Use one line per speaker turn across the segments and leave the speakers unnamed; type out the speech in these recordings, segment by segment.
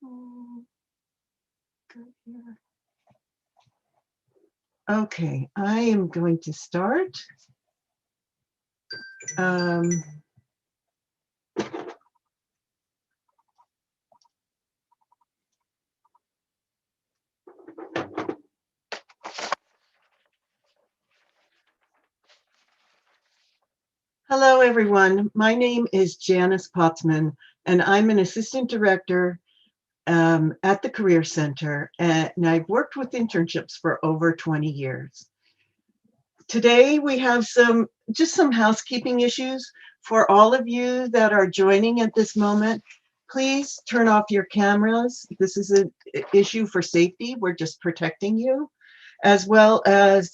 Oh, go here. Okay, I am going to start. Hello, everyone. My name is Janice Potzman, and I'm an assistant director at the Career Center, and I've worked with internships for over 20 years. Today, we have just some housekeeping issues for all of you that are joining at this moment. Please turn off your cameras. This is an issue for safety. We're just protecting you, as well as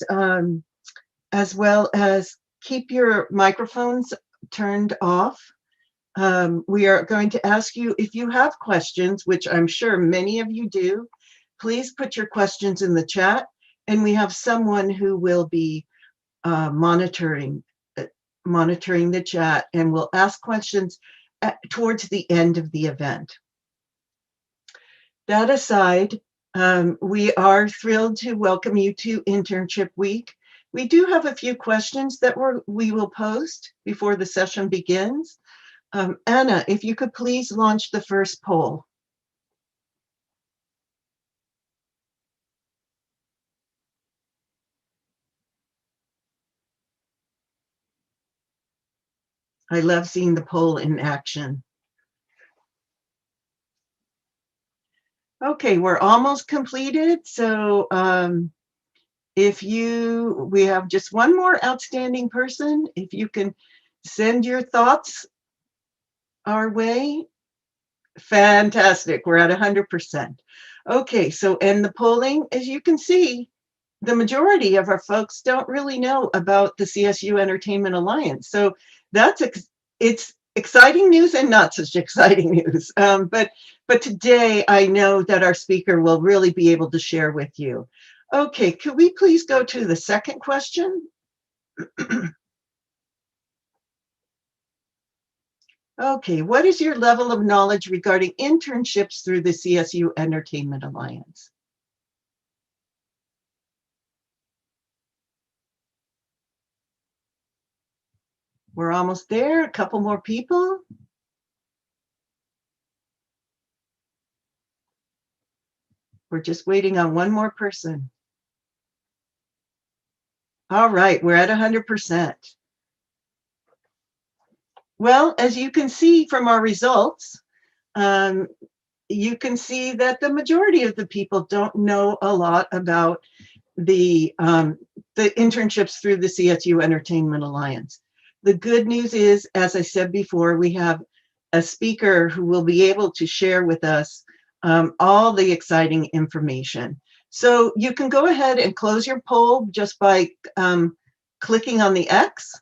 keep your microphones turned off. We are going to ask you if you have questions, which I'm sure many of you do. Please put your questions in the chat, and we have someone who will be monitoring the chat, and will ask questions towards the end of the event. That aside, we are thrilled to welcome you to Internship Week. We do have a few questions that we will post before the session begins. Anna, if you could please launch the first poll. I love seeing the poll in action. Okay, we're almost completed. So we have just one more outstanding person. If you can send your thoughts our way, fantastic. We're at 100%. Okay, so and the polling, as you can see, the majority of our folks don't really know about the CSU Entertainment Alliance. So it's exciting news and not such exciting news. But today I know that our speaker will really be able to share with you. Okay, could we please go to the second question? Okay, what is your level of knowledge regarding internships through the CSU Entertainment Alliance? We're almost there, a couple more people. We're just waiting on one more person. All right, we're at 100%. Well, as you can see from our results, you can see that the majority of the people don't know a lot about the internships through the CSU Entertainment Alliance. The good news is, as I said before, we have a speaker who will be able to share with us all the exciting information. So you can go ahead and close your poll just by clicking on the X.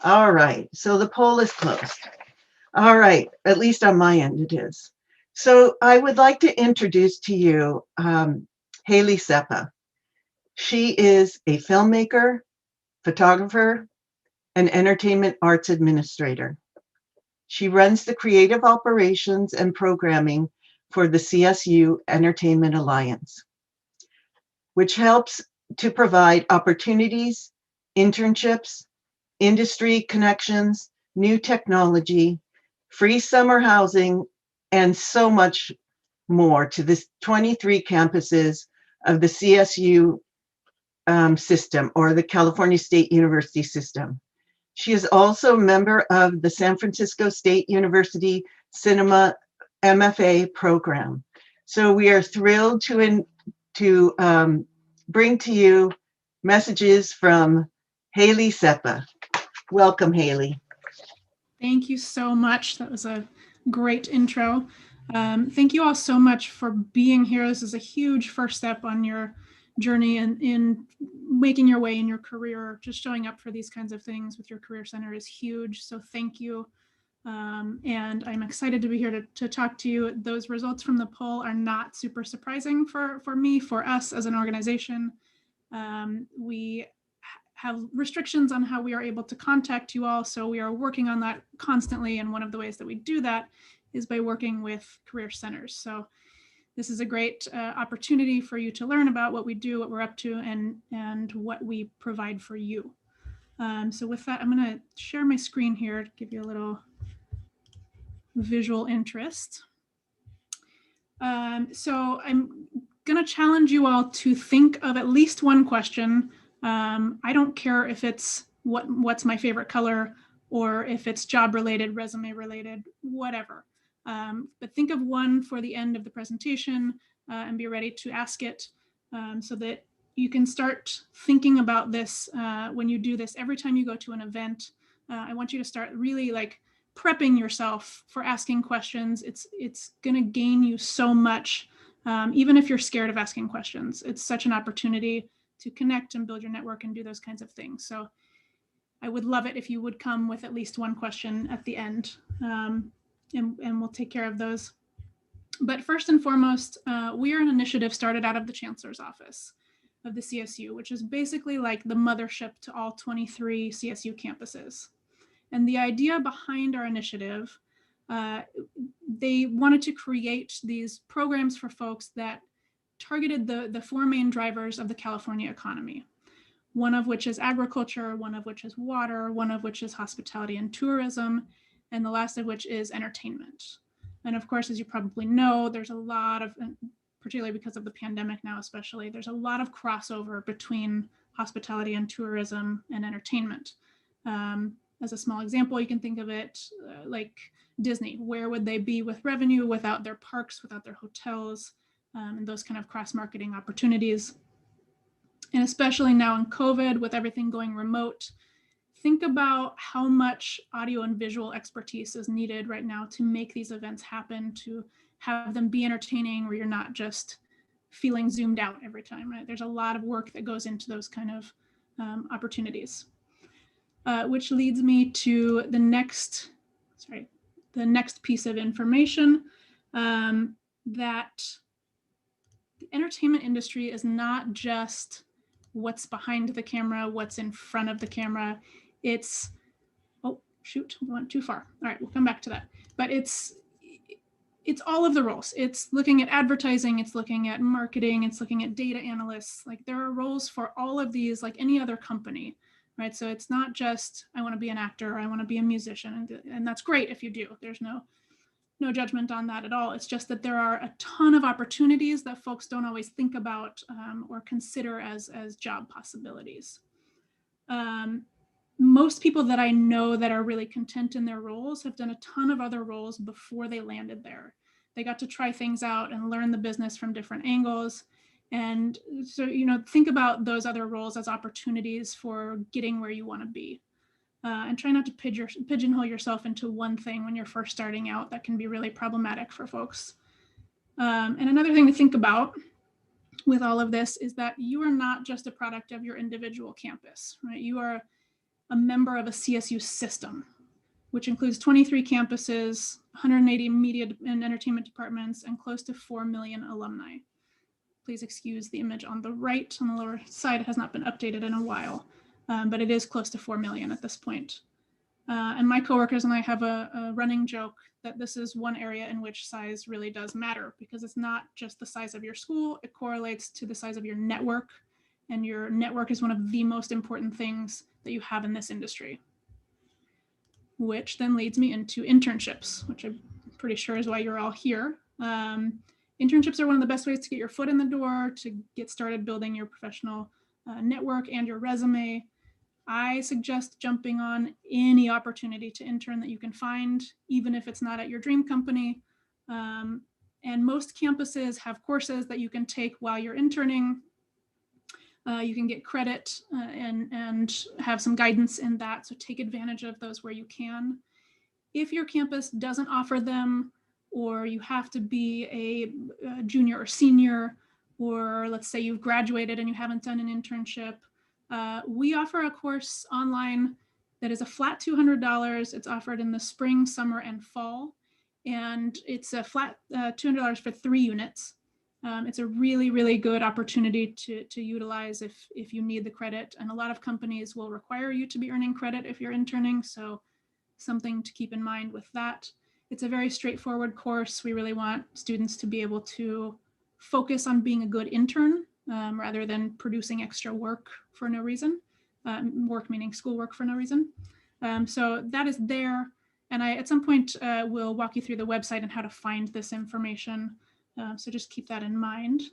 All right, so the poll is closed. All right, at least on my end it is. So I would like to introduce to you Haley Seppa. She is a filmmaker, photographer, and entertainment arts administrator. She runs the creative operations and programming for the CSU Entertainment Alliance, which helps to provide opportunities, internships, industry connections, new technology, free summer housing, and so much more to the 23 campuses of the CSU system, or the California State University system. She is also a member of the San Francisco State University Cinema MFA program. So we are thrilled to bring to you messages from Haley Seppa. Welcome, Haley.
Thank you so much. That was a great intro. Thank you all so much for being here. This is a huge first step on your journey and in making your way in your career. Just showing up for these kinds of things with your Career Center is huge. So thank you. And I'm excited to be here to talk to you. Those results from the poll are not super surprising for me, for us as an organization. We have restrictions on how we are able to contact you all. So we are working on that constantly. And one of the ways that we do that is by working with career centers. So this is a great opportunity for you to learn about what we do, what we're up to, and what we provide for you. So with that, I'm going to share my screen here to give you a little visual interest. So I'm going to challenge you all to think of at least one question. I don't care if it's what's my favorite color, or if it's job related, resume related, whatever. But think of one for the end of the presentation and be ready to ask it so that you can start thinking about this when you do this every time you go to an event. I want you to start really like prepping yourself for asking questions. It's going to gain you so much, even if you're scared of asking questions. It's such an opportunity to connect and build your network and do those kinds of things. So I would love it if you would come with at least one question at the end, and we'll take care of those. But first and foremost, we are an initiative started out of the Chancellor's Office of the CSU, which is basically like the mothership to all 23 CSU campuses. And the idea behind our initiative, they wanted to create these programs for folks that targeted the four main drivers of the California economy, one of which is agriculture, one of which is water, one of which is hospitality and tourism, and the last of which is entertainment. And of course, as you probably know, there's a lot of, particularly because of the pandemic now especially, there's a lot of crossover between hospitality and tourism and entertainment. As a small example, you can think of it like Disney. Where would they be with revenue without their parks, without their hotels, and those kind of cross-marketing opportunities? And especially now in COVID, with everything going remote, think about how much audio and visual expertise is needed right now to make these events happen, to have them be entertaining, where you're not just feeling zoomed out every time, right? There's a lot of work that goes into those kind of opportunities. Which leads me to the next piece of information, that the entertainment industry is not just what's behind the camera, what's in front of the camera. It's, oh, shoot, we went too far. All right, we'll come back to that. But it's all of the roles. It's looking at advertising, it's looking at marketing, it's looking at data analysts. Like there are roles for all of these, like any other company. Right. So it's not just, I want to be an actor, I want to be a musician. And that's great if you do. There's no judgment on that at all. It's just that there are a ton of opportunities that folks don't always think about or consider as job possibilities. Most people that I know that are really content in their roles have done a ton of other roles before they landed there. They got to try things out and learn the business from different angles. And so, think about those other roles as opportunities for getting where you want to be. And try not to pigeonhole yourself into one thing when you're first starting out. That can be really problematic for folks. And another thing to think about with all of this is that you are not just a product of your individual campus, right? You are a member of a CSU system, which includes 23 campuses, 180 media and entertainment departments, and close to 4 million alumni. Please excuse the image on the right, on the lower side. It has not been updated in a while, but it is close to 4 million at this point. And my coworkers and I have a running joke that this is one area in which size really does matter, because it's not just the size of your school, it correlates to the size of your network. And your network is one of the most important things that you have in this industry. Which then leads me into internships, which I'm pretty sure is why you're all here. Internships are one of the best ways to get your foot in the door, to get started building your professional network and your resume. I suggest jumping on any opportunity to intern that you can find, even if it's not at your dream company. And most campuses have courses that you can take while you're interning. You can get credit and have some guidance in that, so take advantage of those where you can. If your campus doesn't offer them, or you have to be a junior or senior, or let's say you've graduated and you haven't done an internship, we offer a course online that is a flat $200. It's offered in the spring, summer, and fall. And it's a flat $200 for 3 units. It's a really, really good opportunity to utilize if you need the credit. And a lot of companies will require you to be earning credit if you're interning. So something to keep in mind with that. It's a very straightforward course. We really want students to be able to focus on being a good intern rather than producing extra work for no reason. Work meaning schoolwork for no reason. So that is there. And I, at some point, will walk you through the website and how to find this information. So just keep that in mind.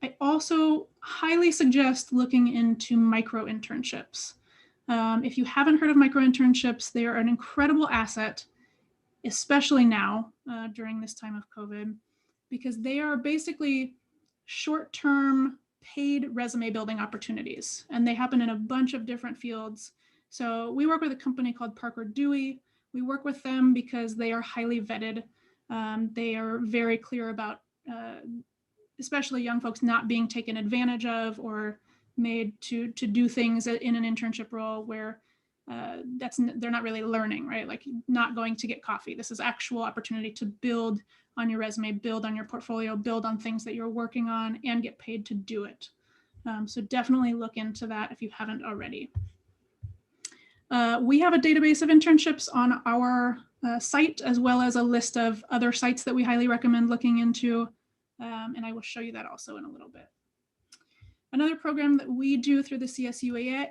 I also highly suggest looking into micro internships. If you haven't heard of micro internships, they are an incredible asset, especially now during this time of COVID, because they are basically short-term paid resume building opportunities, and they happen in a bunch of different fields. So we work with a company called Parker Dewey. We work with them because they are highly vetted. They are very clear about especially young folks not being taken advantage of or made to do things in an internship role where they're not really learning, right? Like not going to get coffee. This is actual opportunity to build on your resume, build on your portfolio, build on things that you're working on, and get paid to do it. So definitely look into that if you haven't already. We have a database of internships on our site, as well as a list of other sites that we highly recommend looking into. And I will show you that also in a little bit. Another program that we do through the CSUEA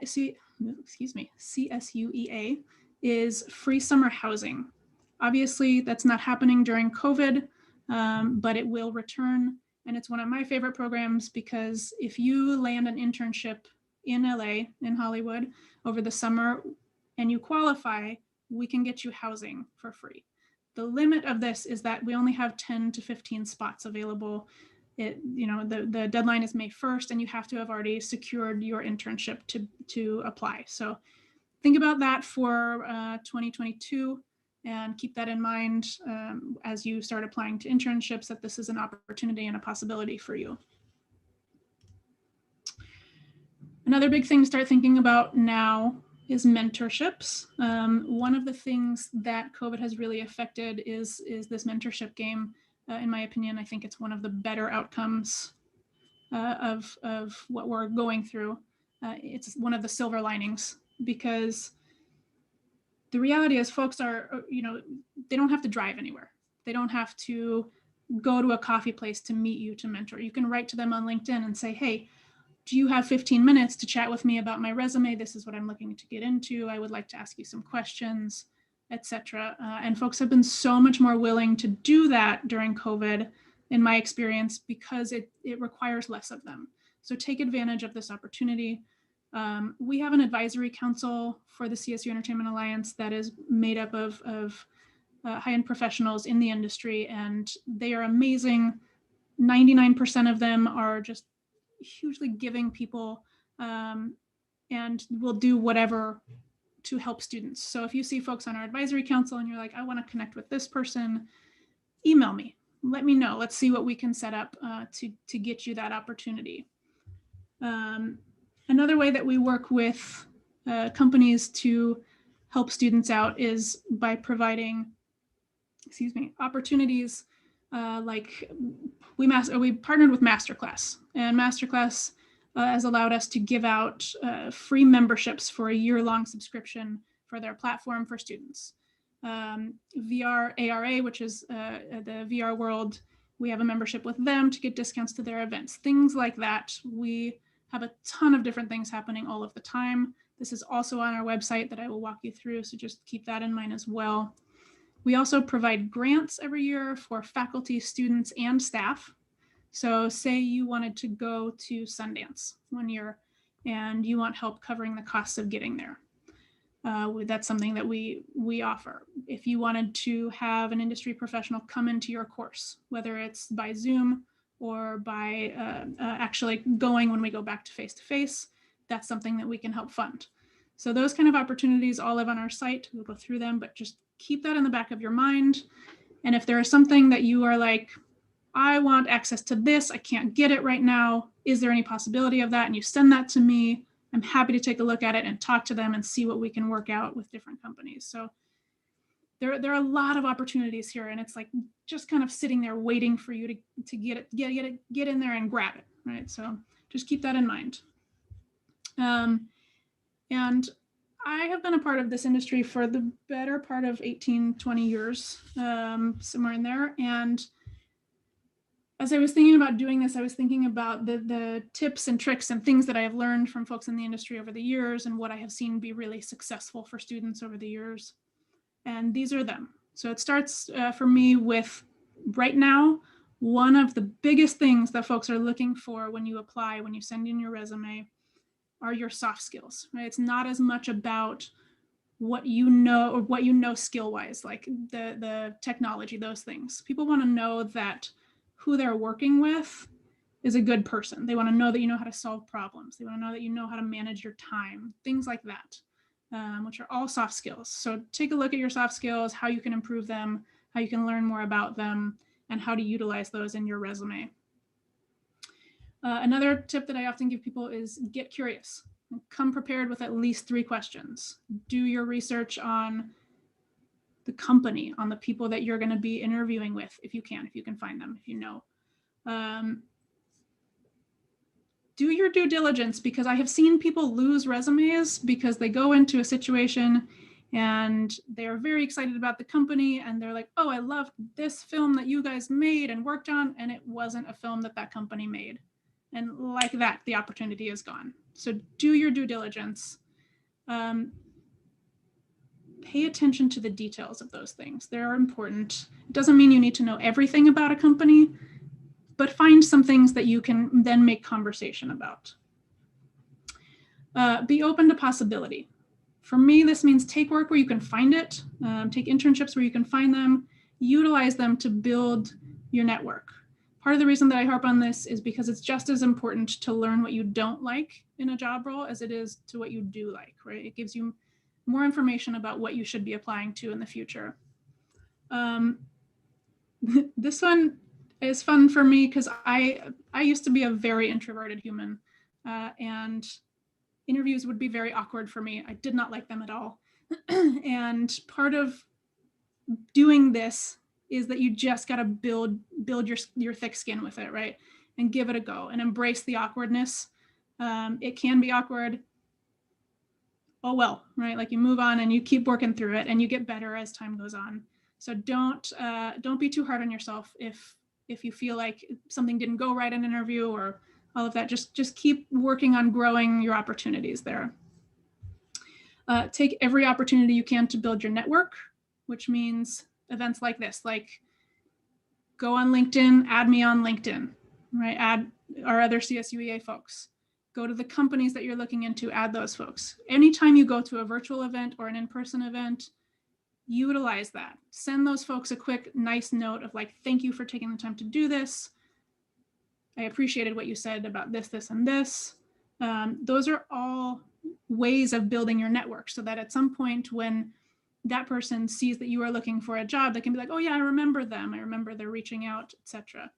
is free summer housing. Obviously, that's not happening during COVID, but it will return. And it's one of my favorite programs because if you land an internship in LA, in Hollywood, over the summer and you qualify, we can get you housing for free. The limit of this is that we only have 10 to 15 spots available. The deadline is May 1st, and you have to have already secured your internship to apply. So think about that for 2022 and keep that in mind as you start applying to internships, that this is an opportunity and a possibility for you. Another big thing to start thinking about now is mentorships. One of the things that COVID has really affected is this mentorship game. In my opinion, I think it's one of the better outcomes of what we're going through. It's one of the silver linings, because the reality is folks are, they don't have to drive anywhere. They don't have to go to a coffee place to meet you to mentor. You can write to them on LinkedIn and say, hey, do you have 15 minutes to chat with me about my resume? This is what I'm looking to get into. I would like to ask you some questions, etc. And folks have been so much more willing to do that during COVID, in my experience, because it requires less of them. So take advantage of this opportunity. We have an advisory council for the CSU Entertainment Alliance that is made up of high-end professionals in the industry, and they are amazing. 99% of them are just hugely giving people and will do whatever to help students. So if you see folks on our advisory council and you're like, I want to connect with this person, email me, let me know. Let's see what we can set up to get you that opportunity. Another way that we work with companies to help students out is by providing, opportunities like we partnered with Masterclass, and Masterclass has allowed us to give out free memberships for a year-long subscription for their platform for students. VR ARA, which is the VR world, we have a membership with them to get discounts to their events, things like that. We have a ton of different things happening all of the time. This is also on our website that I will walk you through, so just keep that in mind as well. We also provide grants every year for faculty, students, and staff. So say you wanted to go to Sundance one year and you want help covering the costs of getting there. That's something that we offer. If you wanted to have an industry professional come into your course, whether it's by Zoom or by actually going when we go back to face-to-face, that's something that we can help fund. So those kind of opportunities all live on our site. We'll go through them, but just keep that in the back of your mind. And if there is something that you are like, I want access to this, I can't get it right now, is there any possibility of that? And you send that to me, I'm happy to take a look at it and talk to them and see what we can work out with different companies. So there are a lot of opportunities here, and it's like just kind of sitting there waiting for you to get in there and grab it, right? So just keep that in mind. And I have been a part of this industry for the better part of 18, 20 years, somewhere in there. And as I was thinking about doing this, I was thinking about the tips and tricks and things that I have learned from folks in the industry over the years and what I have seen be really successful for students over the years. And these are them. So it starts for me with right now, one of the biggest things that folks are looking for when you apply, when you send in your resume, are your soft skills, right? It's not as much about what you know or what you know skill wise, like the technology, those things. People want to know that who they're working with is a good person. They want to know that you know how to solve problems. They want to know that you know how to manage your time, things like that, which are all soft skills. So take a look at your soft skills, how you can improve them, how you can learn more about them, and how to utilize those in your resume. Another tip that I often give people is get curious. Come prepared with at least 3 questions. Do your research on the company, on the people that you're going to be interviewing with, if you can find them, if you know. Do your due diligence, because I have seen people lose resumes because they go into a situation and they're very excited about the company and they're like, oh, I love this film that you guys made and worked on, and it wasn't a film that company made. And like that, the opportunity is gone. So do your due diligence. Pay attention to the details of those things. They're important. It doesn't mean you need to know everything about a company, but find some things that you can then make conversation about. Be open to possibility. For me, this means take work where you can find it, take internships where you can find them, utilize them to build your network. Part of the reason that I harp on this is because it's just as important to learn what you don't like in a job role as it is to what you do like, right? It gives you more information about what you should be applying to in the future. This one is fun for me because I used to be a very introverted human, and interviews would be very awkward for me. I did not like them at all. And part of doing this is that you just got to build your thick skin with it, right? And give it a go and embrace the awkwardness. It can be awkward. Oh well, right? Like you move on and you keep working through it and you get better as time goes on. So don't be too hard on yourself if you feel like something didn't go right in an interview or all of that. Just keep working on growing your opportunities there. Take every opportunity you can to build your network, which means events like this, like go on LinkedIn, add me on LinkedIn, right? Add our other CSUEA folks. Go to the companies that you're looking into, add those folks. Anytime you go to a virtual event or an in-person event, utilize that. Send those folks a quick, nice note of like, thank you for taking the time to do this. I appreciated what you said about this, this, and this. Those are all ways of building your network so that at some point when that person sees that you are looking for a job, they can be like, oh yeah, I remember them. I remember they're reaching out, etc.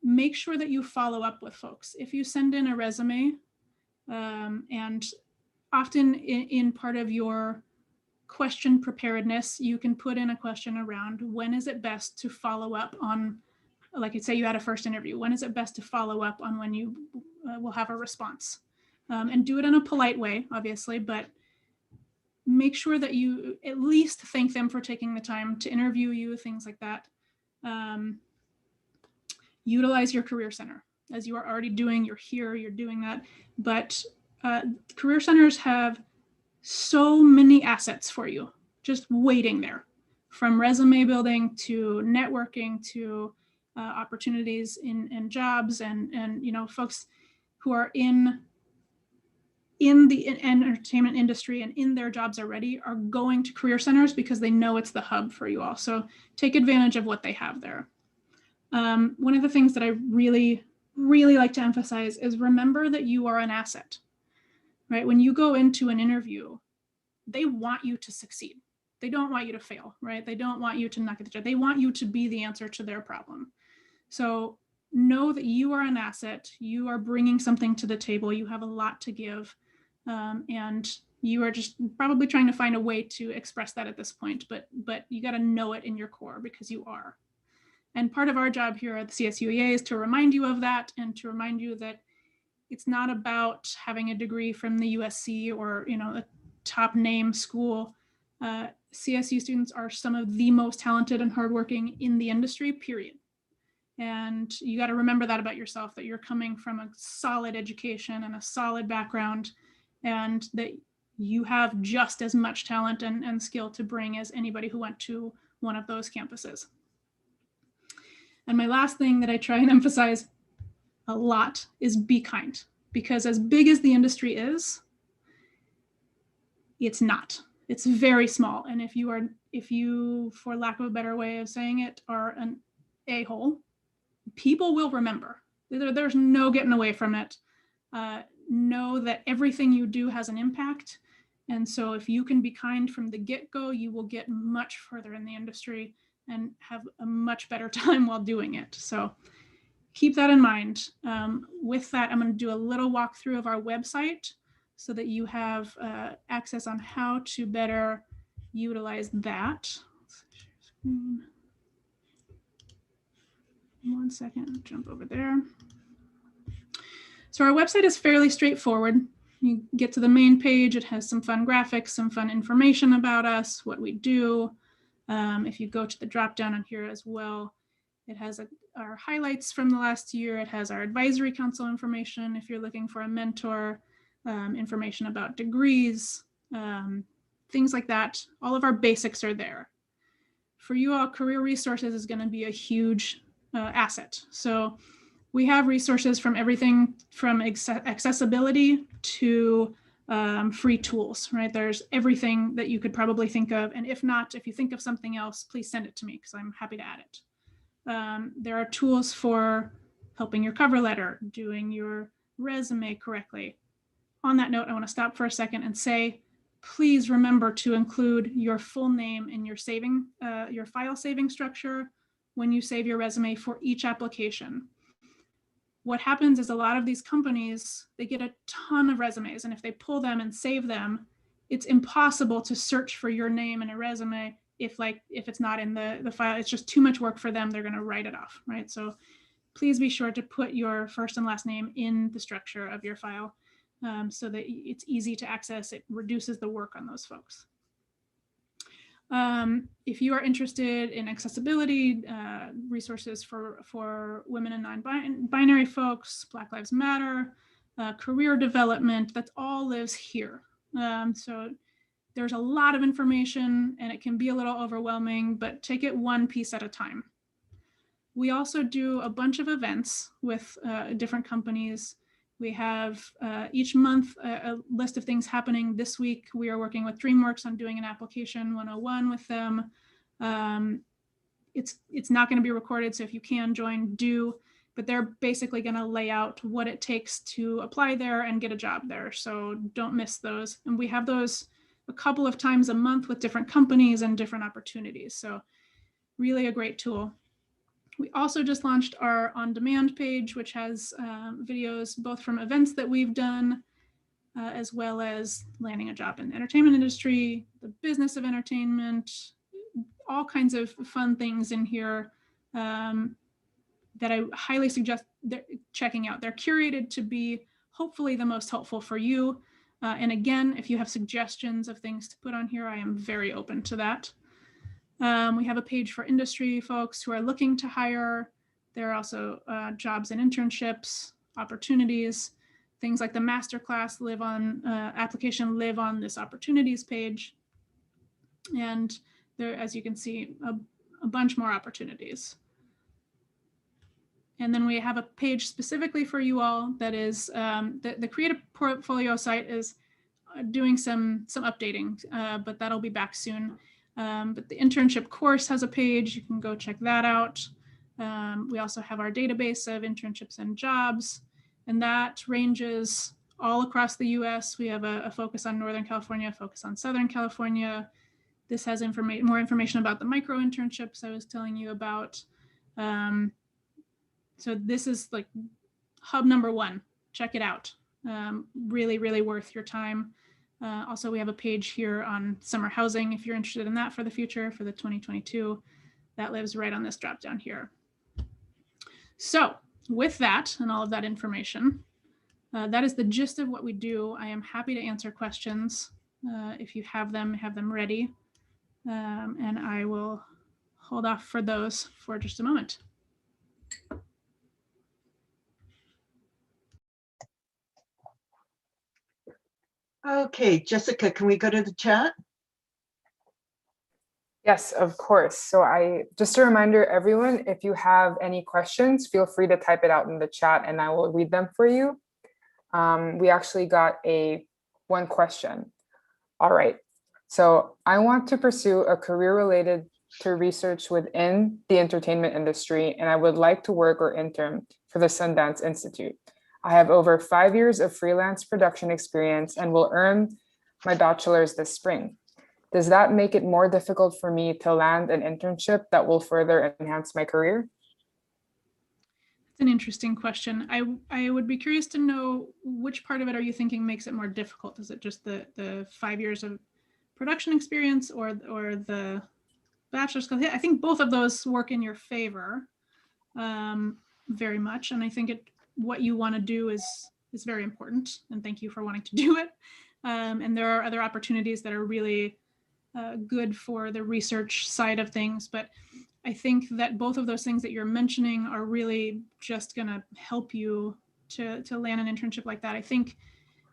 Make sure that you follow up with folks. If you send in a resume, and often in part of your question preparedness, you can put in a question around when is it best to follow up on, like say you had a first interview, when is it best to follow up on when you will have a response? And do it in a polite way, obviously, but make sure that you at least thank them for taking the time to interview you, things like that. Utilize your career center as you are already doing. You're here, you're doing that, but career centers have so many assets for you just waiting there, from resume building to networking to opportunities in jobs, and folks who are in the entertainment industry and in their jobs already are going to career centers because they know it's the hub for you all. So take advantage of what they have there. One of the things that I really, really like to emphasize is remember that you are an asset, right? When you go into an interview, they want you to succeed. They don't want you to fail, right? They don't want you to knock at the job. They want you to be the answer to their problem. So know that you are an asset. You are bringing something to the table. You have a lot to give. And you are just probably trying to find a way to express that at this point, but you got to know it in your core because you are. And part of our job here at the CSUEA is to remind you of that and to remind you that It's not about having a degree from the USC or, a top name school. CSU students are some of the most talented and hardworking in the industry, period. And you got to remember that about yourself, that you're coming from a solid education and a solid background, and that you have just as much talent and skill to bring as anybody who went to one of those campuses. And my last thing that I try and emphasize a lot is be kind, because as big as the industry is, it's not. It's very small. And if you, for lack of a better way of saying it, are an a-hole, people will remember. There's no getting away from it. Know that everything you do has an impact. And so if you can be kind from the get-go, you will get much further in the industry and have a much better time while doing it. So keep that in mind. With that, I'm going to do a little walkthrough of our website so that you have access on how to better utilize that. One second, jump over there. So our website is fairly straightforward. You get to the main page, it has some fun graphics, some fun information about us, what we do. If you go to the drop down on here as well, it has our highlights from the last year. It has our advisory council information if you're looking for a mentor, information about degrees, things like that. All of our basics are there. For you all, career resources is going to be a huge asset. So we have resources from everything from accessibility to free tools, right? There's everything that you could probably think of. And if not, if you think of something else, please send it to me because I'm happy to add it. There are tools for helping your cover letter, doing your resume correctly. On that note, I want to stop for a second and say, please remember to include your full name in your file saving structure when you save your resume for each application. What happens is a lot of these companies, they get a ton of resumes, and if they pull them and save them, it's impossible to search for your name in a resume if it's not in the file. It's just too much work for them. They're going to write it off, right? So please be sure to put your first and last name in the structure of your file so that it's easy to access. It reduces the work on those folks. If you are interested in accessibility, resources for women and non-binary folks, Black Lives Matter, career development, that all lives here. So there's a lot of information and it can be a little overwhelming, but take it one piece at a time. We also do a bunch of events with different companies. We have each month a list of things happening. This week, we are working with Dreamworks on doing an application 101 with them. It's not going to be recorded, so if you can join, do. But they're basically going to lay out what it takes to apply there and get a job there. So don't miss those. And we have those a couple of times a month with different companies and different opportunities. So really a great tool. We also just launched our on-demand page, which has videos both from events that we've done, as well as landing a job in the entertainment industry, the business of entertainment, all kinds of fun things in here that I highly suggest checking out. They're curated to be hopefully the most helpful for you. And again, if you have suggestions of things to put on here, I am very open to that. We have a page for industry folks who are looking to hire. There are also jobs and internships, opportunities, things like the masterclass application live on this opportunities page. And there, as you can see, a bunch more opportunities. And then we have a page specifically for you all that is, the Creative Portfolio site is doing some updating, but that'll be back soon. But the internship course has a page. You can go check that out. We also have our database of internships and jobs, and that ranges all across the US. We have a focus on Northern California, a focus on Southern California. This has more information about the micro internships I was telling you about. So this is like hub number one. Check it out. Really, really worth your time. Also, we have a page here on summer housing if you're interested in that for the future, for the 2022. That lives right on this drop down here. So with that and all of that information, That is the gist of what we do. I am happy to answer questions. If you have them ready. And I will hold off for those for just a moment.
Okay, Jessica, can we go to the chat?
Yes, of course. So just a reminder, everyone, if you have any questions, feel free to type it out in the chat and I will read them for you. We actually got one question. All right. So I want to pursue a career related to research within the entertainment industry, and I would like to work or intern for the Sundance Institute. I have over 5 years of freelance production experience and will earn my bachelor's this spring. Does that make it more difficult for me to land an internship that will further enhance my career?
That's an interesting question. I would be curious to know, which part of it are you thinking makes it more difficult? Is it just the 5 years of production experience or the bachelor's? I think both of those work in your favor very much. And I think what you want to do is very important. And thank you for wanting to do it. And there are other opportunities that are really good for the research side of things. But I think that both of those things that you're mentioning are really just going to help you to land an internship like that. I think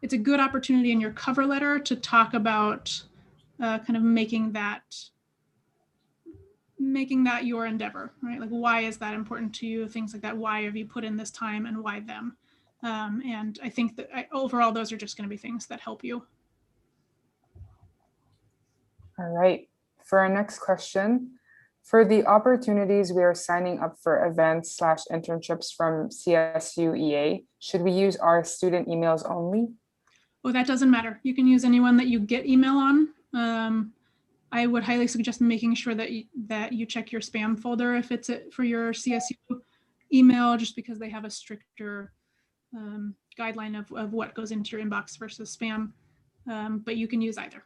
it's a good opportunity in your cover letter to talk about kind of making that your endeavor, right? Like, why is that important to you? Things like that. Why have you put in this time and why them? And I think that overall, those are just going to be things that help you.
All right. For our next question, for the opportunities we are signing up for events/internships from CSU EA, should we use our student emails only?
Oh, that doesn't matter. You can use anyone that you get email on. I would highly suggest making sure that you check your spam folder if it's for your CSU email, just because they have a stricter guideline of what goes into your inbox versus spam. But you can use either.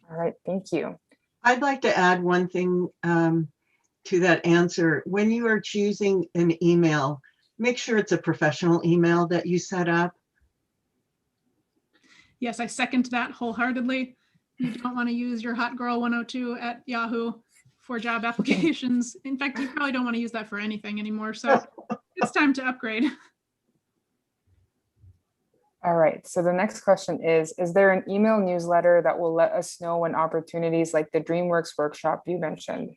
All right, thank you.
I'd like to add one thing to that answer. When you are choosing an email, make sure it's a professional email that you set up.
Yes, I second that wholeheartedly. You don't want to use your hotgirl102 at Yahoo for job applications. In fact, you probably don't want to use that for anything anymore. So it's time to upgrade.
All right, so the next question is there an email newsletter that will let us know when opportunities like the Dreamworks workshop you mentioned?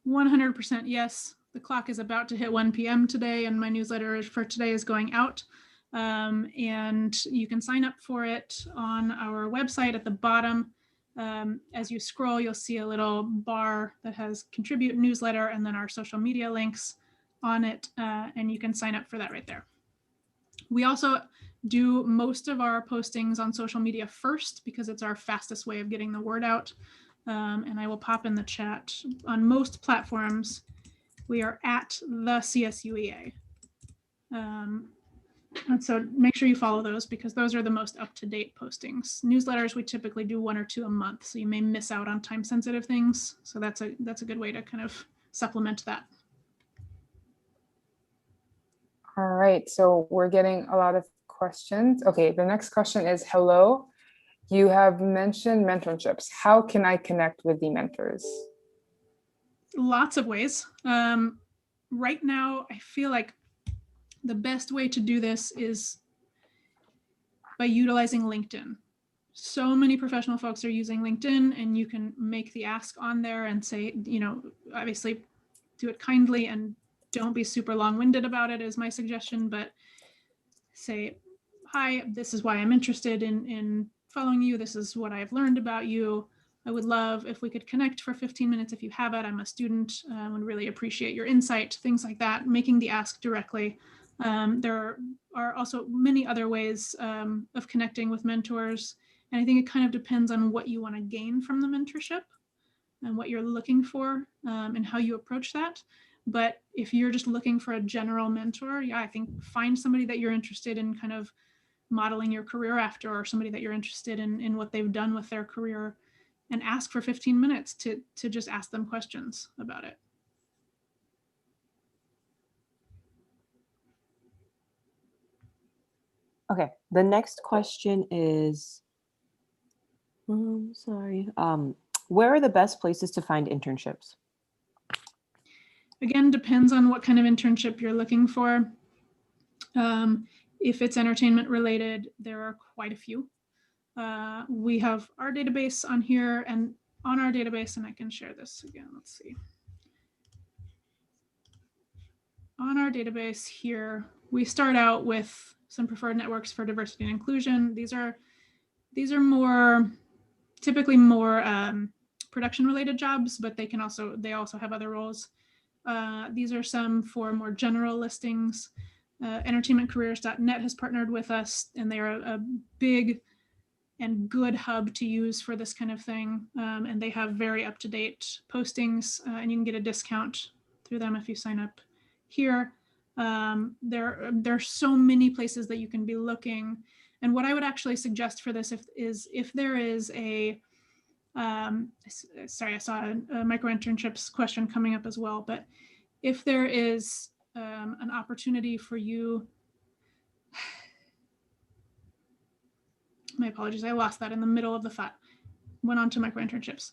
100% yes. The clock is about to hit 1 p.m. today, and my newsletter for today is going out. And you can sign up for it on our website at the bottom. As you scroll, you'll see a little bar that has contribute newsletter and then our social media links on it. And you can sign up for that right there. We also do most of our postings on social media first because it's our fastest way of getting the word out. And I will pop in the chat. On most platforms, we are at the CSUEA. And so make sure you follow those because those are the most up-to-date postings. Newsletters, we typically do 1 or 2 a month, so you may miss out on time-sensitive things. So that's a good way to kind of supplement that.
All right, so we're getting a lot of questions. Okay, the next question is, hello, you have mentioned mentorships. How can I connect with the mentors?
Lots of ways. Right now, I feel like the best way to do this is by utilizing LinkedIn. So many professional folks are using LinkedIn, and you can make the ask on there and say, obviously do it kindly and don't be super long-winded about it is my suggestion, but say, hi, this is why I'm interested in following you. This is what I've learned about you. I would love if we could connect for 15 minutes if you have it. I'm a student. I would really appreciate your insight, things like that, making the ask directly. There are also many other ways of connecting with mentors. And I think it kind of depends on what you want to gain from the mentorship and what you're looking for and how you approach that. But if you're just looking for a general mentor, yeah, I think find somebody that you're interested in kind of modeling your career after, or somebody that you're interested in what they've done with their career, and ask for 15 minutes to just ask them questions about it.
Okay, the next question is, sorry, where are the best places to find internships?
Again, depends on what kind of internship you're looking for. If it's entertainment related, there are quite a few. We have our database on here, and on our database, and I can share this again, let's see. On our database here, we start out with some preferred networks for diversity and inclusion. These are more, typically more production related jobs, but they also have other roles. These are some for more general listings. Entertainmentcareers.net has partnered with us, and they are a big and good hub to use for this kind of thing. And they have very up-to-date postings, and you can get a discount through them if you sign up here. There are so many places that you can be looking. And what I would actually suggest for this is if there is a, sorry, I saw a micro internships question coming up as well, but if there is an opportunity for you, my apologies, I lost that in the middle of the thought, went on to micro internships.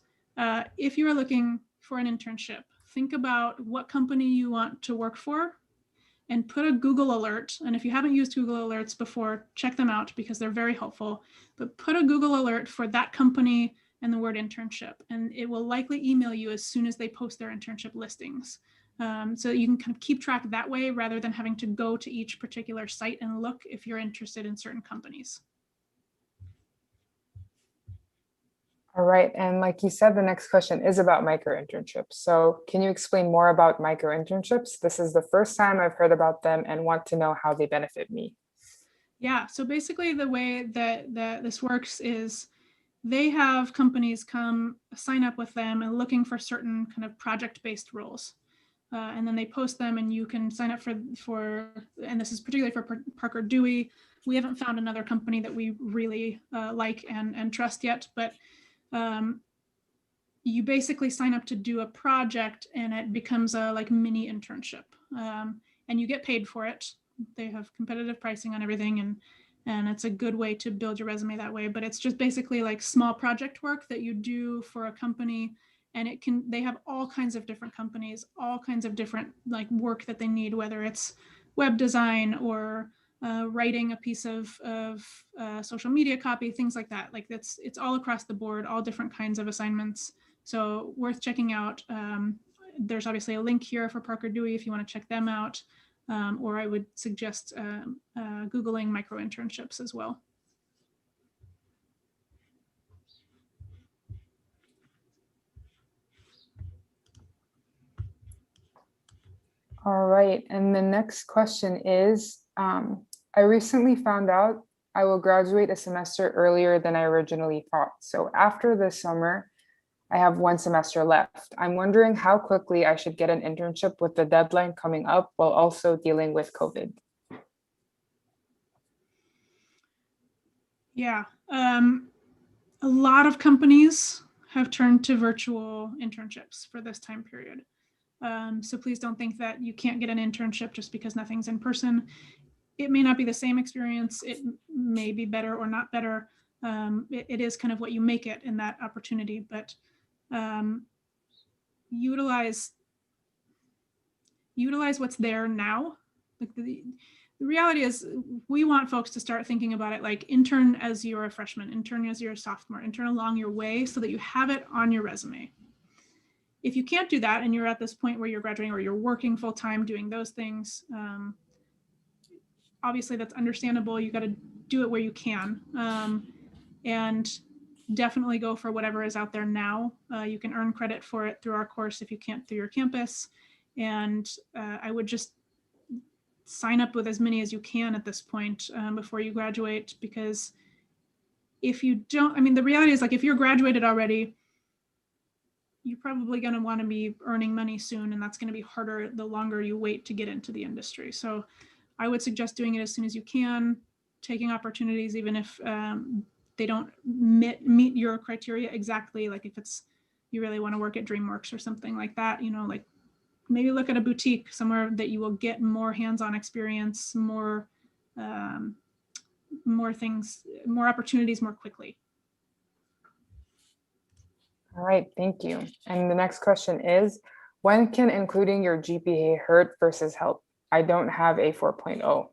If you are looking for an internship, think about what company you want to work for and put a Google alert. And if you haven't used Google Alerts before, check them out because they're very helpful. But put a Google alert for that company and the word internship, and it will likely email you as soon as they post their internship listings. So you can kind of keep track that way rather than having to go to each particular site and look if you're interested in certain companies.
All right, and like you said, the next question is about micro internships. So can you explain more about micro internships? This is the first time I've heard about them and want to know how they benefit me.
Yeah, so basically the way that this works is they have companies come sign up with them and looking for certain kind of project-based roles. And then they post them and you can sign up for, and this is particularly for Parker Dewey. We haven't found another company that we really like and trust yet, but you basically sign up to do a project and it becomes a like mini internship, and you get paid for it. They have competitive pricing on everything, and it's a good way to build your resume that way. But it's just basically like small project work that you do for a company, and they have all kinds of different companies, all kinds of different like work that they need, whether it's web design or writing a piece of social media copy, things like that. Like it's all across the board, all different kinds of assignments. So worth checking out. There's obviously a link here for Parker Dewey if you want to check them out, or I would suggest Googling micro internships as well.
All right, and the next question is, I recently found out I will graduate a semester earlier than I originally thought. So after this summer, I have one semester left. I'm wondering how quickly I should get an internship with the deadline coming up while also dealing with COVID.
Yeah, a lot of companies have turned to virtual internships for this time period. So please don't think that you can't get an internship just because nothing's in person. It may not be the same experience. It may be better or not better. It is kind of what you make it in that opportunity, but utilize what's there now. Like the reality is we want folks to start thinking about it like intern as you're a freshman, intern as you're a sophomore, intern along your way so that you have it on your resume. If you can't do that and you're at this point where you're graduating or you're working full time doing those things, obviously that's understandable. You got to do it where you can, and definitely go for whatever is out there now. You can earn credit for it through our course if you can't through your campus. And I would just sign up with as many as you can at this point before you graduate, because if you don't, I mean, the reality is like if you're graduated already, you're probably going to want to be earning money soon, and that's going to be harder the longer you wait to get into the industry. So I would suggest doing it as soon as you can, taking opportunities, even if they don't meet your criteria exactly. Like if it's, you really want to work at Dreamworks or something like that, you know, like maybe look at a boutique somewhere that you will get more hands-on experience, more more things, more opportunities more quickly.
All right, thank you. And the next question is, when can including your GPA hurt versus help? I don't have a 4.0.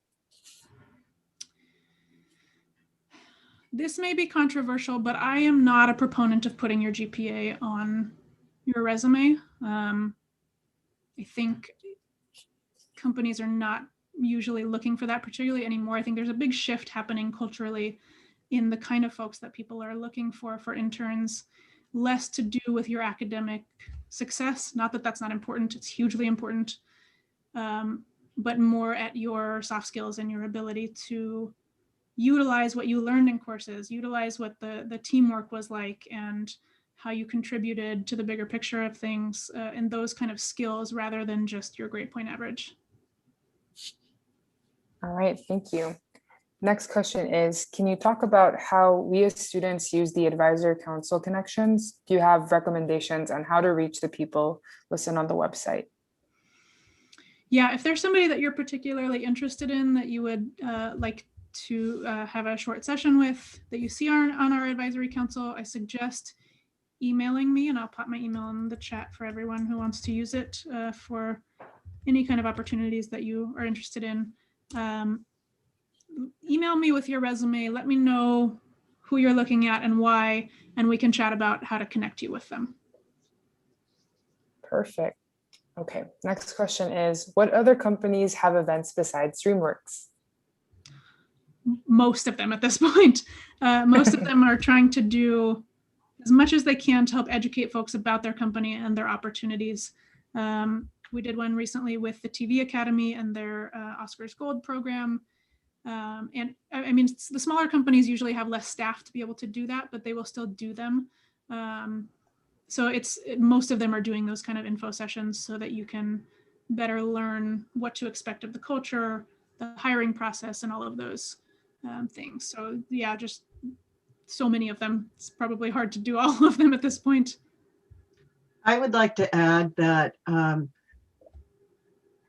This may be controversial, but I am not a proponent of putting your GPA on your resume. I think companies are not usually looking for that particularly anymore. I think there's a big shift happening culturally in the kind of folks that people are looking for interns, less to do with your academic success. Not that that's not important, it's hugely important, but more at your soft skills and your ability to utilize what you learned in courses, utilize what the teamwork was like, and how you contributed to the bigger picture of things, and those kind of skills rather than just your grade point average.
All right, thank you. Next question is, can you talk about how we as students use the advisor council connections? Do you have recommendations on how to reach the people listed on the website?
Yeah, if there's somebody that you're particularly interested in that you would like to have a short session with that you see on our advisory council, I suggest emailing me, and I'll pop my email in the chat for everyone who wants to use it for any kind of opportunities that you are interested in. Email me with your resume, let me know who you're looking at and why, and we can chat about how to connect you with them.
Perfect. Okay, next question is, what other companies have events besides Dreamworks?
Most of them at this point. Most of them are trying to do as much as they can to help educate folks about their company and their opportunities. We did one recently with the TV Academy and their Oscars Gold program. And I mean, the smaller companies usually have less staff to be able to do that, but they will still do them. So most of them are doing those kind of info sessions so that you can better learn what to expect of the culture, the hiring process, and all of those things. So yeah, just so many of them. It's probably hard to do all of them at this point.
I would like to add that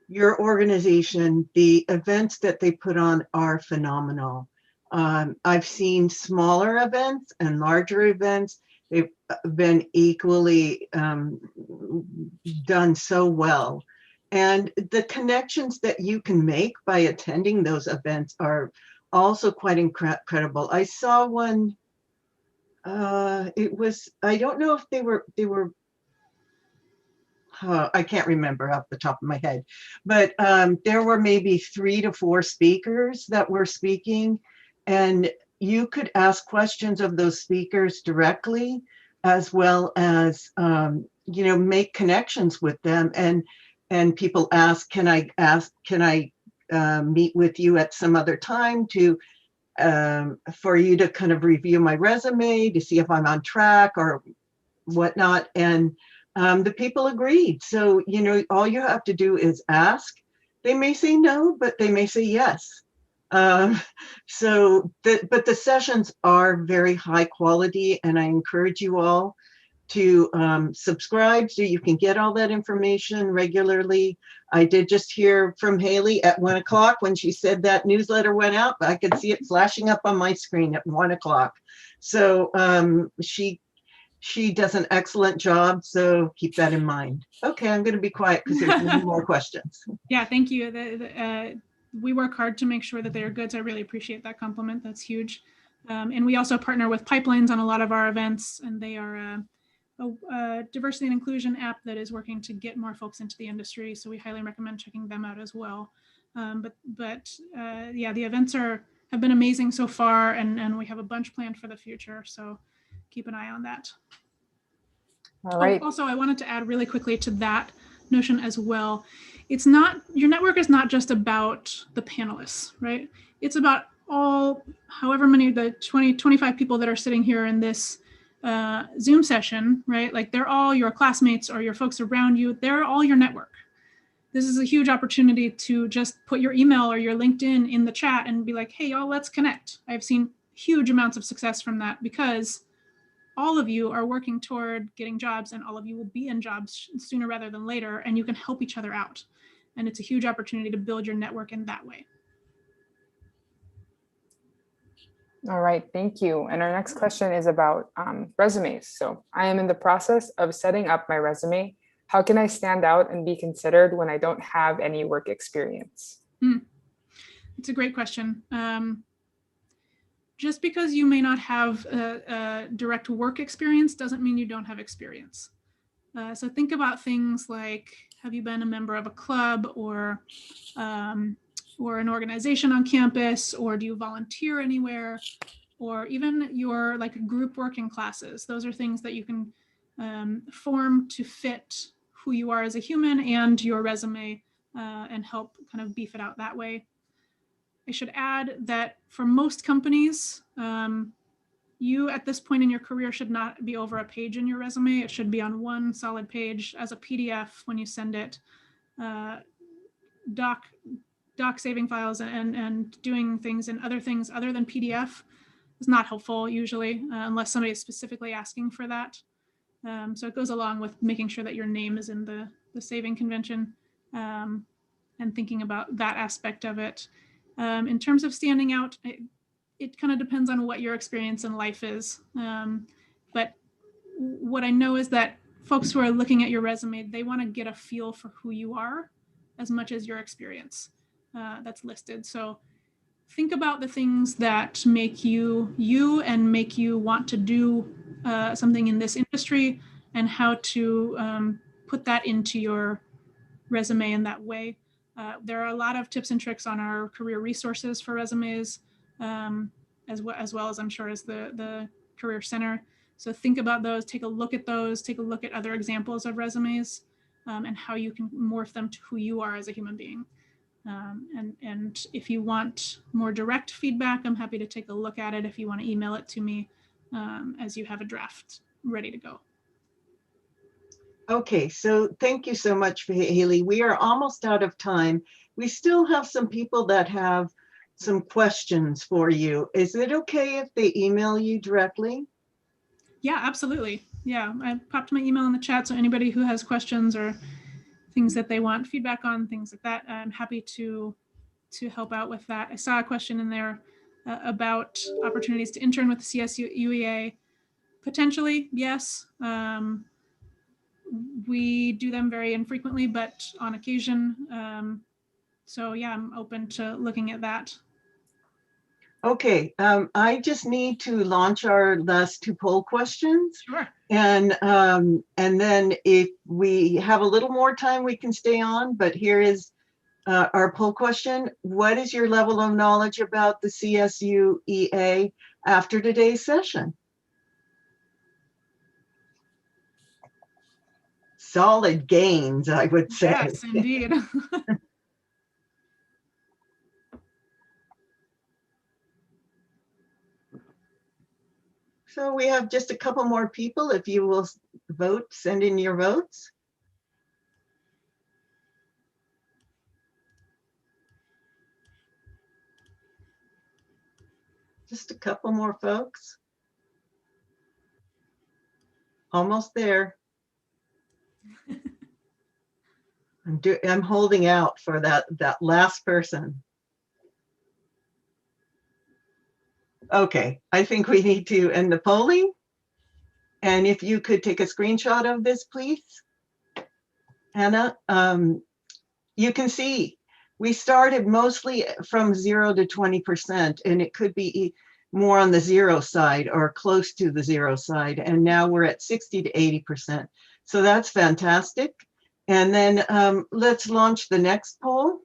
your organization, the events that they put on are phenomenal. I've seen smaller events and larger events. They've been equally done so well. And the connections that you can make by attending those events are also quite incredible. I saw one, it was, I don't know if they were I can't remember off the top of my head, but there were maybe 3 to 4 speakers that were speaking, and you could ask questions of those speakers directly, as well as make connections with them. And people ask, can I meet with you at some other time to for you to kind of review my resume to see if I'm on track or whatnot. And the people agreed. So, all you have to do is ask. They may say no, but they may say yes. But the sessions are very high quality, and I encourage you all to subscribe so you can get all that information regularly. I did just hear from Haley at 1 o'clock when she said that newsletter went out. I could see it flashing up on my screen at 1 o'clock. So she does an excellent job, so keep that in mind. Okay, I'm going to be quiet because there's no more questions.
Yeah, thank you. We work hard to make sure that they are good, so I really appreciate that compliment. That's huge. And we also partner with Pipelines on a lot of our events, and they are a diversity and inclusion app that is working to get more folks into the industry, so we highly recommend checking them out as well. Yeah, the events have been amazing so far, and we have a bunch planned for the future, so keep an eye on that.
All right.
Also, I wanted to add really quickly to that notion as well. It's not, your network is not just about the panelists, right? It's about however many, the 20, 25 people that are sitting here in this Zoom session, right? Like, they're all your classmates or your folks around you. They're all your network. This is a huge opportunity to just put your email or your LinkedIn in the chat and be like, hey, y'all, let's connect. I've seen huge amounts of success from that because all of you are working toward getting jobs, and all of you will be in jobs sooner rather than later, and you can help each other out. And it's a huge opportunity to build your network in that way.
All right, thank you. And our next question is about resumes. So I am in the process of setting up my resume. How can I stand out and be considered when I don't have any work experience?
It's a great question. Just because you may not have a direct work experience doesn't mean you don't have experience. So think about things like, have you been a member of a club or an organization on campus, or do you volunteer anywhere, or even your like group work in classes? Those are things that you can form to fit who you are as a human and your resume and help kind of beef it out that way. I should add that for most companies, you at this point in your career should not be over a page in your resume. It should be on one solid page as a PDF when you send it. Doc saving files and doing things and other things other than PDF is not helpful usually, unless somebody is specifically asking for that. So it goes along with making sure that your name is in the saving convention and thinking about that aspect of it. In terms of standing out, it kind of depends on what your experience in life is. But what I know is that folks who are looking at your resume, they want to get a feel for who you are as much as your experience that's listed. So think about the things that make you you and make you want to do something in this industry, and how to put that into your resume in that way. There are a lot of tips and tricks on our career resources for resumes, as well as I'm sure as the Career Center. So think about those, take a look at those, take a look at other examples of resumes, and how you can morph them to who you are as a human being. And if you want more direct feedback, I'm happy to take a look at it if you want to email it to me as you have a draft ready to go.
Okay, so thank you so much, Haley. We are almost out of time. We still have some people that have some questions for you. Is it okay if they email you directly?
Yeah, absolutely. Yeah, I popped my email in the chat, so anybody who has questions or things that they want feedback on, things like that, I'm happy to help out with that. I saw a question in there about opportunities to intern with the CSU UEA. Potentially, yes. We do them very infrequently, but on occasion. So yeah, I'm open to looking at that.
Okay, I just need to launch our last two poll questions.
Sure.
And then if we have a little more time, we can stay on, but here is our poll question. What is your level of knowledge about the CSU EA after today's session? Solid gains, I would say.
Yes, indeed.
So we have just a couple more people. If you will vote, send in your votes. Just a couple more folks. Almost there. I'm holding out for that last person. Okay, I think we need to end the polling. And if you could take a screenshot of this, please. Hannah, you can see we started mostly from 0 to 20%, and it could be more on the 0 side or close to the 0 side. And now we're at 60 to 80%. So that's fantastic. And then let's launch the next poll.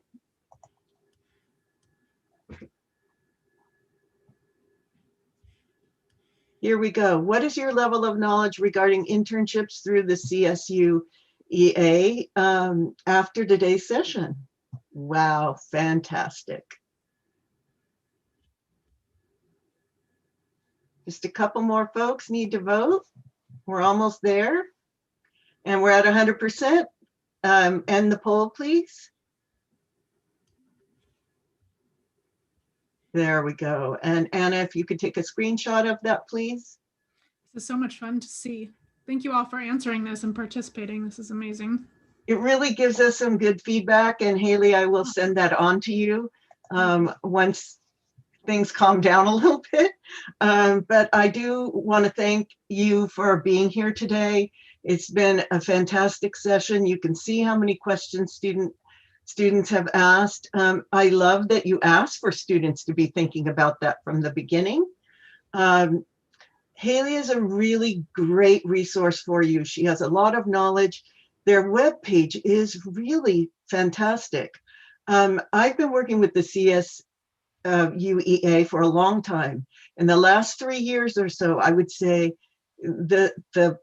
Here we go. What is your level of knowledge regarding internships through the CSU EA after today's session? Wow, fantastic. Just a couple more folks need to vote. We're almost there. And we're at 100%. End the poll, please. There we go. And Anna, if you could take a screenshot of that, please.
This is so much fun to see. Thank you all for answering this and participating. This is amazing.
It really gives us some good feedback. And Haley, I will send that on to you once things calm down a little bit. But I do want to thank you for being here today. It's been a fantastic session. You can see how many questions students have asked. I love that you asked for students to be thinking about that from the beginning. Haley is a really great resource for you. She has a lot of knowledge. Their webpage is really fantastic. I've been working with the CSU for a long time. In the last 3 years or so, I would say the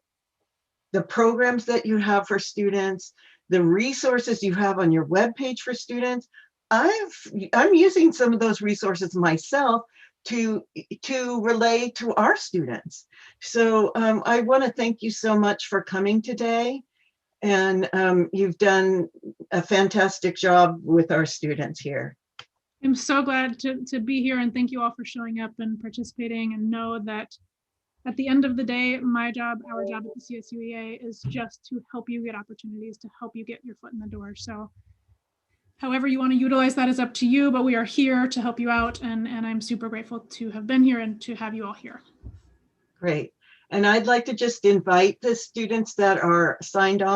programs that you have for students, the resources you have on your webpage for students, I'm using some of those resources myself to relay to our students. So I want to thank you so much for coming today. And you've done a fantastic job with our students here.
I'm so glad to be here, and thank you all for showing up and participating, and know that at the end of the day, my job, our job at the CSUEA is just to help you get opportunities, to help you get your foot in the door. So however you want to utilize that is up to you, but we are here to help you out, and I'm super grateful to have been here and to have you all here.
Great. And I'd like to just invite the students that are signed on